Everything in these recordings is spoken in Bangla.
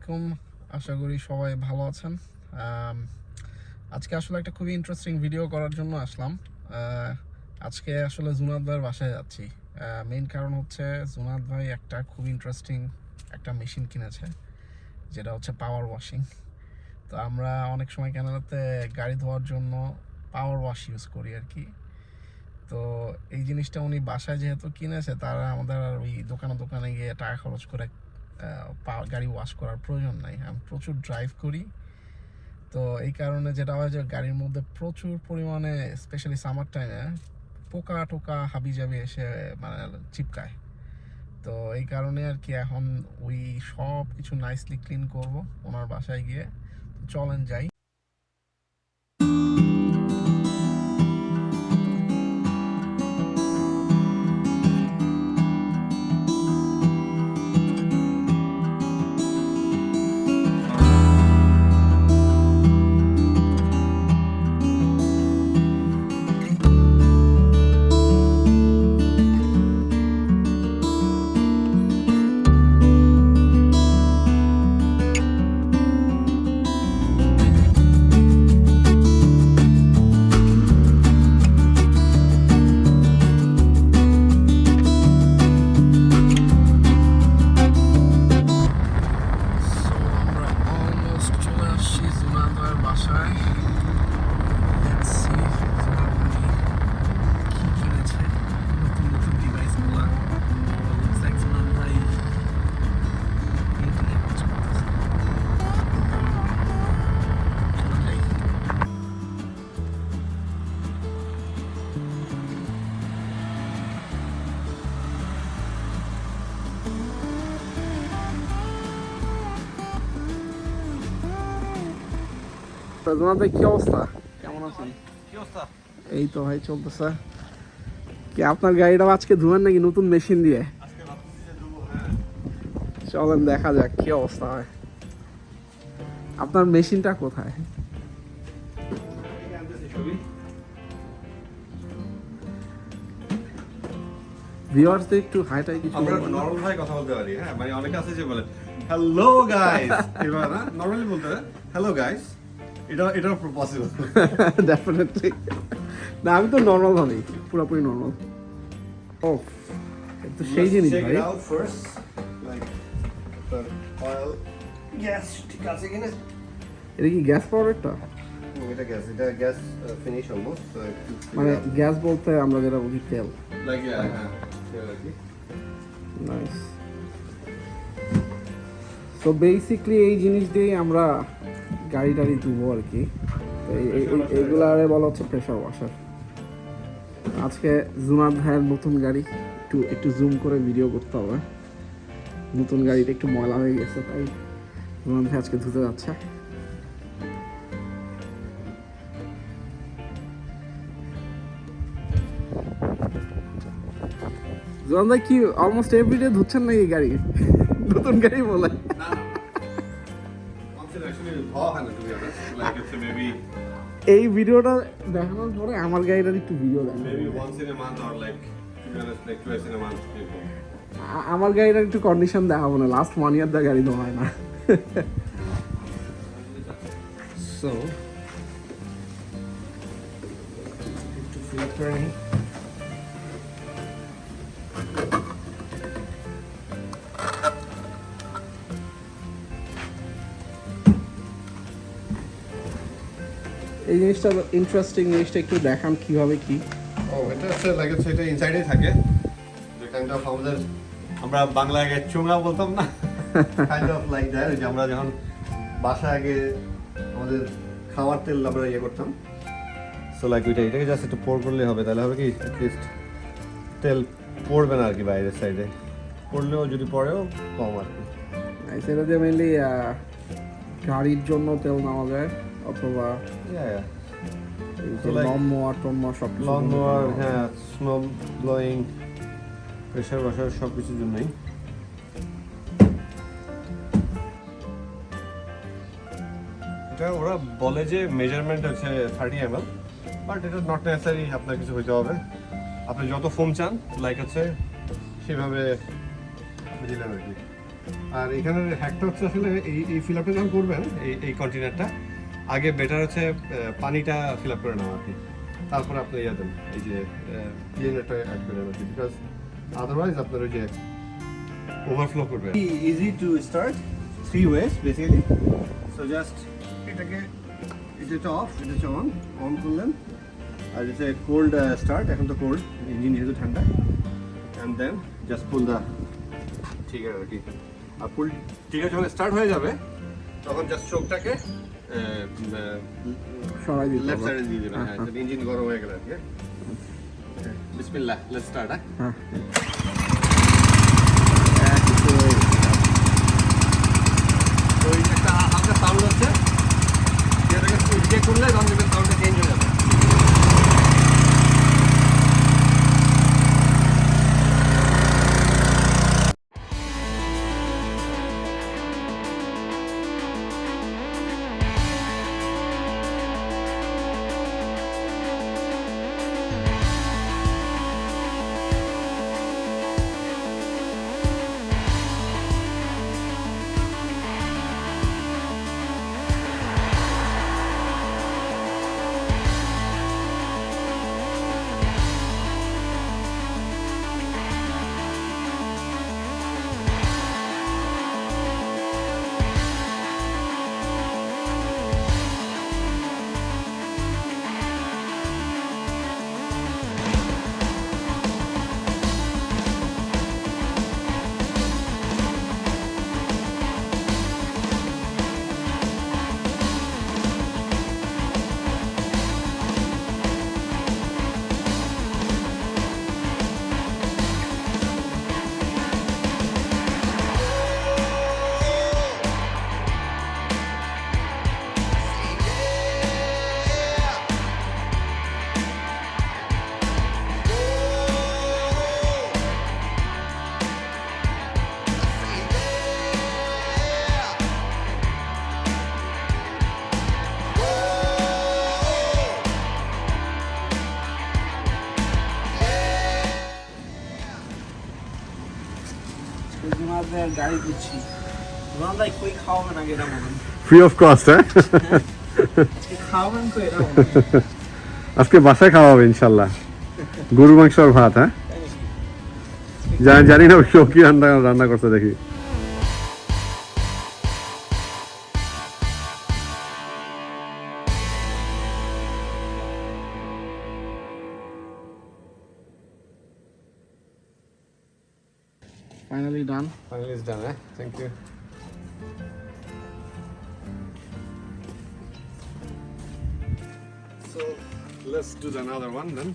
আলাইকুম, আশা করি সবাই ভালো আছেন। আজকে আসলে একটা খুবই ইন্টারেস্টিং ভিডিও করার জন্য আসলাম। আজকে আসলে জুনাদ ভাইয়ের বাসায় যাচ্ছি। মেইন কারণ হচ্ছে জুনাদ ভাই একটা খুব ইন্টারেস্টিং একটা মেশিন কিনেছে, যেটা হচ্ছে পাওয়ার ওয়াশিং। তো আমরা অনেক সময় ক্যানাডাতে গাড়ি ধোয়ার জন্য পাওয়ার ওয়াশ ইউজ করি আর কি। তো এই জিনিসটা উনি বাসায় যেহেতু কিনেছে, তারা আমাদের আর ওই দোকানে গিয়ে টাকা খরচ করে গাড়ি ওয়াশ করার প্রয়োজন নাই। আমি প্রচুর ড্রাইভ করি, তো এই কারণে যেটা হয় যে গাড়ির মধ্যে প্রচুর পরিমাণে স্পেশালি সামার টাইমে পোকা টোকা হাবি জাবি এসে মানে চিপকায়। তো এই কারণে আর কি এখন ওই সব কিছু নাইসলি ক্লিন করব ওনার বাসায় গিয়ে। চলেন যাই। জুনাদ ভাই কি অবস্থা, কেমন আছেন? এই তো ভাই চলতেছে। কি আপনার গাড়িটা আজকে ধুবেন নাকি নতুন মেশিন দিয়ে? চলেন দেখা যাক কি অবস্থা হয়। আপনার মেশিনটা কোথায়? ভিউয়ার্সদের একটু হাইটাই কিছু আমরা নরমাল ভাই কথা বলতে পারি। হ্যাঁ, মানে অনেকে আছে যে বলে হ্যালো গাইস, এবার না নরমালি বলতে হ্যালো গাইস, এটা পসিবল ডেফিনেটলি না, আমি তো নরমাল ভাবি, পুরোপুরি নরমাল। ও তো সেই জিনিস ভাই। ফার্স্ট লাইক অয়েল গ্যাস ঠিক আছে কিনা। এটা কি গ্যাস পাওয়ারটা? এটা গ্যাস ফিনিশ অলমোস্ট। মানে গ্যাস বলতে আমরা যেটা বুঝি তেল। লাইক হ্যাঁ তেল আর কি। নাইস। সো বেসিক্যালি এই জিনিস দিয়েই আমরা গাড়ি টাড়ি ধুবো আর কি। এগুলারে বলা হচ্ছে প্রেশার ওয়াশার। আজকে জুনাদ ভাইয়ের নতুন গাড়ি, একটু জুম করে ভিডিও করতে হবে। নতুন গাড়িটা একটু ময়লা হয়ে গেছে, তাই জুনাদ ভাই আজকে ধুতে যাচ্ছে। জুনাদ ভাই কি অলমোস্ট এভরিডে ধুচ্ছেন নাকি গাড়ি? নতুন গাড়ি বলে এই ভিডিওটা দেখানোর পরে আমার গাড়িটার একটু ভিডিও দেখানো। আমার গাড়িটার একটু কন্ডিশন দেখাবো না, লাস্ট 1 ইয়ার দা গাড়ি তো হয় না। সো একটু ফিল্টার নিই। এই জিনিসটা ইন্টারেস্টিং, জিনিসটা একটু দেখান কিভাবে কি। ও এটা হচ্ছে লাইক এটা ইনসাইডেই থাকে, যে কাইন্ড অফ আমাদের আমরা বাংলায় আগে চোঙা বলতাম না, কাইন্ড অফ লাইক দ্যাট। যে আমরা যখন বাসায় আগে আমাদের খাওয়ার তেল আমরা ইয়ে করতাম, সো লাইক এটাকে জাস্ট একটু পোর করলে হবে, তাহলে হবে কি অ্যাটলিস্ট তেল পড়বে না আর কি বাইরের সাইডে, পড়লেও যদি পড়েও কম আর কি। সেটা দিয়ে মেনলি গাড়ির জন্য তেল নেওয়া যায়, অথবা লং মোয়ার সব লং মোয়ার, হ্যাঁ, স্নো ব্লোয়িং, প্রেশার ওয়াশার সব কিছুর জন্যই। এটা ওরা বলে যে মেজারমেন্ট হচ্ছে 30 ml, বাট এটা নট নেসেসারি আপনার কিছু হইতে হবে। আপনি যত ফোম চান লাইক হচ্ছে সেভাবে দিলেন আর কি। আর এখানের হ্যাকটা হচ্ছে আসলে এই ফিল আপটা যখন করবেন এই কন্টেনারটা আগে বেটার হচ্ছে পানিটা ফিল আপ করে নেওয়া আর কি, তারপরে আপনি ইয়ে দেন এই যে ক্লিনারটা অ্যাড করে নেন, বিকজ আদারওয়াইজ আপনার ওই যে ওভারফ্লো করবে। Easy to start, 3 ways basically. So just এটাকে, এটা অফ, এটা অন, অন করলেন, আর এটা কোল্ড স্টার্ট, এখন তো কোল্ড ইঞ্জিন যেহেতু ঠান্ডা, and then just pull the trigger আর কি। আর পুল ট্রিগার যখন স্টার্ট হয়ে যাবে তখন জাস্ট চোখটাকে সরাই দিতে লেফট হবে। সাইডে দিয়ে দেবেন। হ্যাঁ, ইঞ্জিন গরম হয়ে গেলে আর কি। বিসমিল্লাহ, লেটস স্টার্ট। হ্যাঁ তো এই যে একটা হালকা সাউন্ড হচ্ছে, যেটাকে ইন্ডিকেট করলে তখন দেখবেন সাউন্ডটা চেঞ্জ হয়ে যাবে। গাড়ি দিচ্ছি, ভাই কই খাওয়াবেন আগে এটা বলুন। ফ্রি অফ কস্ট, হ্যাঁ? খাওয়াবেন তো এটা আজকে বাসায় খাওয়া হবে ইনশাল্লাহ, গরু মাংস আর ভাত। হ্যাঁ, জানি না কেউ কি রান্না করছে দেখি। Finally done. Finally it's done, eh? Thank you. So let's do another one then.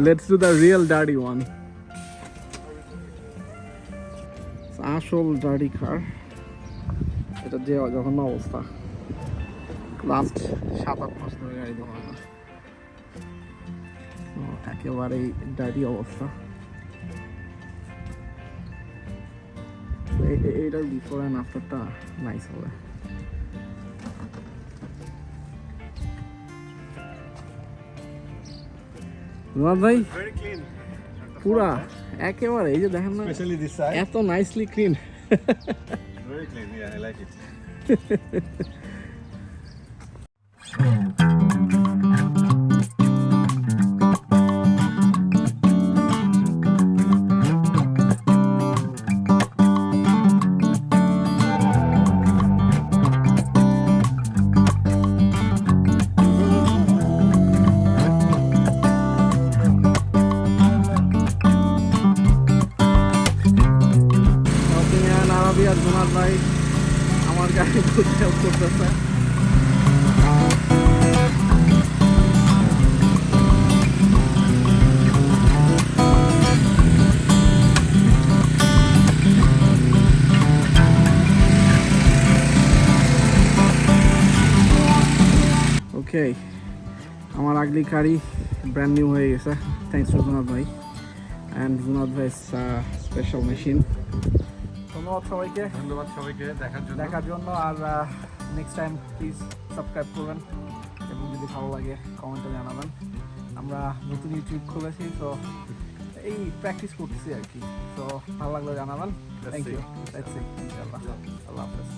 Let's do the real dirty one. আসল ডার্টি কার, এটা যে জঘন্য অবস্থা, লাস্ট 7-8 মাস ধরে গাড়ি ধোয়া না, একেবারেই ডার্টি অবস্থা। এইটার বিফোর অ্যান্ড আফটারটা নাইস হবে। ভাই Very clean. পুরা একেবারে, এই যে দেখেন না, Especially this side. এত nicely clean. Very clean, yeah, I like it. আর জোনার ভাই আমার গাড়ি হেল্প করতেছে। ওকে, আমার আগলি গাড়ি ব্র্যান্ড নিউ হয়ে গেছে, থ্যাংকস টু জোনাদ ভাই অ্যান্ড জোনাদ ভাই স্পেশাল মেশিন। ধন্যবাদ সবাইকে, ধন্যবাদ সবাইকে দেখার জন্য। আর নেক্সট টাইম প্লিজ সাবস্ক্রাইব করবেন এবং যদি ভালো লাগে কমেন্টে জানাবেন। আমরা নতুন ইউটিউব খুলেছি, তো এই প্র্যাকটিস করতেছি আর কি। তো ভালো লাগলো জানাবেন। Let's thank see. You. Let's see ইনশাআল্লাহ। আল্লাহ হাফেজ।